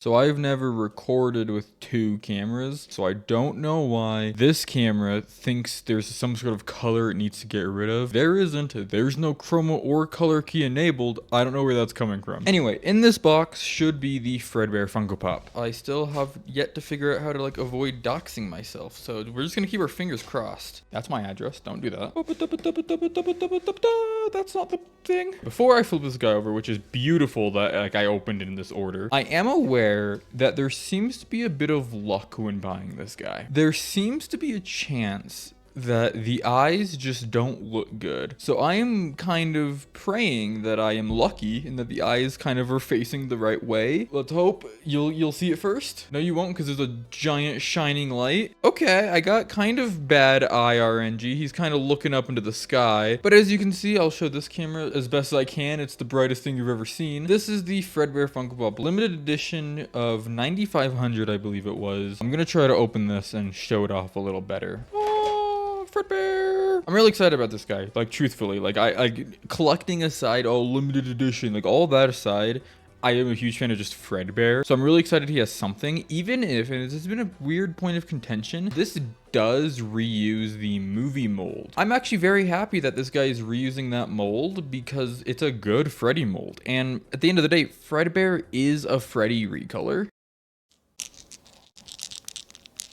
So I've never recorded with two cameras, so I don't know why this camera thinks there's some sort of color it needs to get rid of. There isn't. There's no chroma or color key enabled. I don't know where that's coming from. Anyway, in this box should be the Fredbear Funko Pop. I still have yet to figure out how to like avoid doxing myself, so we're just gonna keep our fingers crossed. That's my address. Don't do that. That's not the thing. Before I flip this guy over, which is beautiful that like I opened it in this order, I am aware that there seems to be a bit of luck when buying this guy. There seems to be a chance that the eyes just don't look good. So I am kind of praying that I am lucky and that the eyes kind of are facing the right way. Let's hope you'll see it first. No, you won't, because there's a giant shining light. Okay, I got kind of bad eye RNG. He's kind of looking up into the sky. But as you can see, I'll show this camera as best as I can. It's the brightest thing you've ever seen. This is the Fredbear Funko Pop limited edition of 9,500, I believe it was. I'm gonna try to open this and show it off a little better. Fredbear. I'm really excited about this guy. Like, truthfully, like I collecting aside, limited edition, like all that aside, I am a huge fan of just Fredbear. So I'm really excited he has something, even if, and this has been a weird point of contention, this does reuse the movie mold. I'm actually very happy that this guy is reusing that mold because it's a good Freddy mold. And at the end of the day, Fredbear is a Freddy recolor.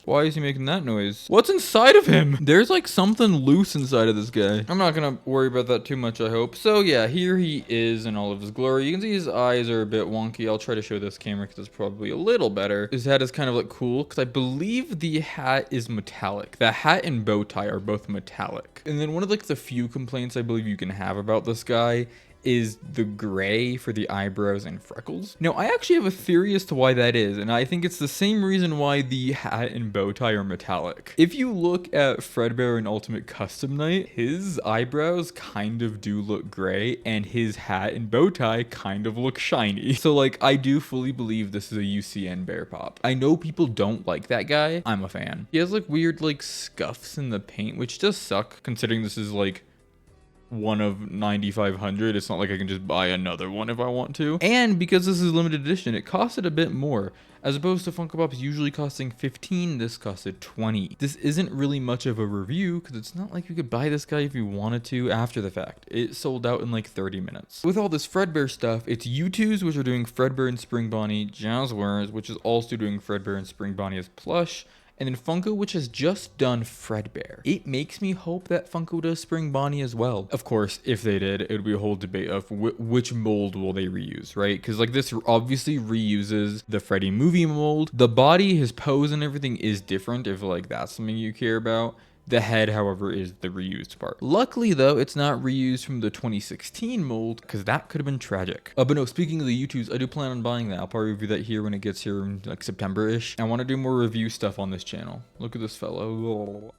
Why is he making that noise? What's inside of him? There's like something loose inside of this guy. I'm not gonna worry about that too much, I hope. So yeah, here he is in all of his glory. You can see his eyes are a bit wonky. I'll try to show this camera because it's probably a little better. His hat is kind of like cool because I believe the hat is metallic. The hat and bow tie are both metallic. And then one of like the few complaints I believe you can have about this guy is the gray for the eyebrows and freckles. Now, I actually have a theory as to why that is, and I think it's the same reason why the hat and bow tie are metallic. If you look at Fredbear in Ultimate Custom Night, his eyebrows kind of do look gray, and his hat and bow tie kind of look shiny. So, like, I do fully believe this is a UCN bear pop. I know people don't like that guy. I'm a fan. He has, like, weird, like, scuffs in the paint, which does suck, considering this is, like, one of 9,500. It's not like I can just buy another one if I want to. And because this is limited edition, it costed a bit more. As opposed to Funko Pops usually costing 15, this costed 20. This isn't really much of a review because it's not like you could buy this guy if you wanted to after the fact. It sold out in like 30 minutes. With all this Fredbear stuff, it's U2s, which are doing Fredbear and Spring Bonnie, Jazzwares, which is also doing Fredbear and Spring Bonnie as plush, and then Funko, which has just done Fredbear. It makes me hope that Funko does Spring Bonnie as well. Of course, if they did, it would be a whole debate of which mold will they reuse, right? Because like this obviously reuses the Freddy movie mold. The body, his pose and everything is different if like that's something you care about. The head, however, is the reused part. Luckily, though, it's not reused from the 2016 mold, because that could have been tragic. But no, speaking of the U2s, I do plan on buying that. I'll probably review that here when it gets here in like September-ish. I want to do more review stuff on this channel. Look at this fellow.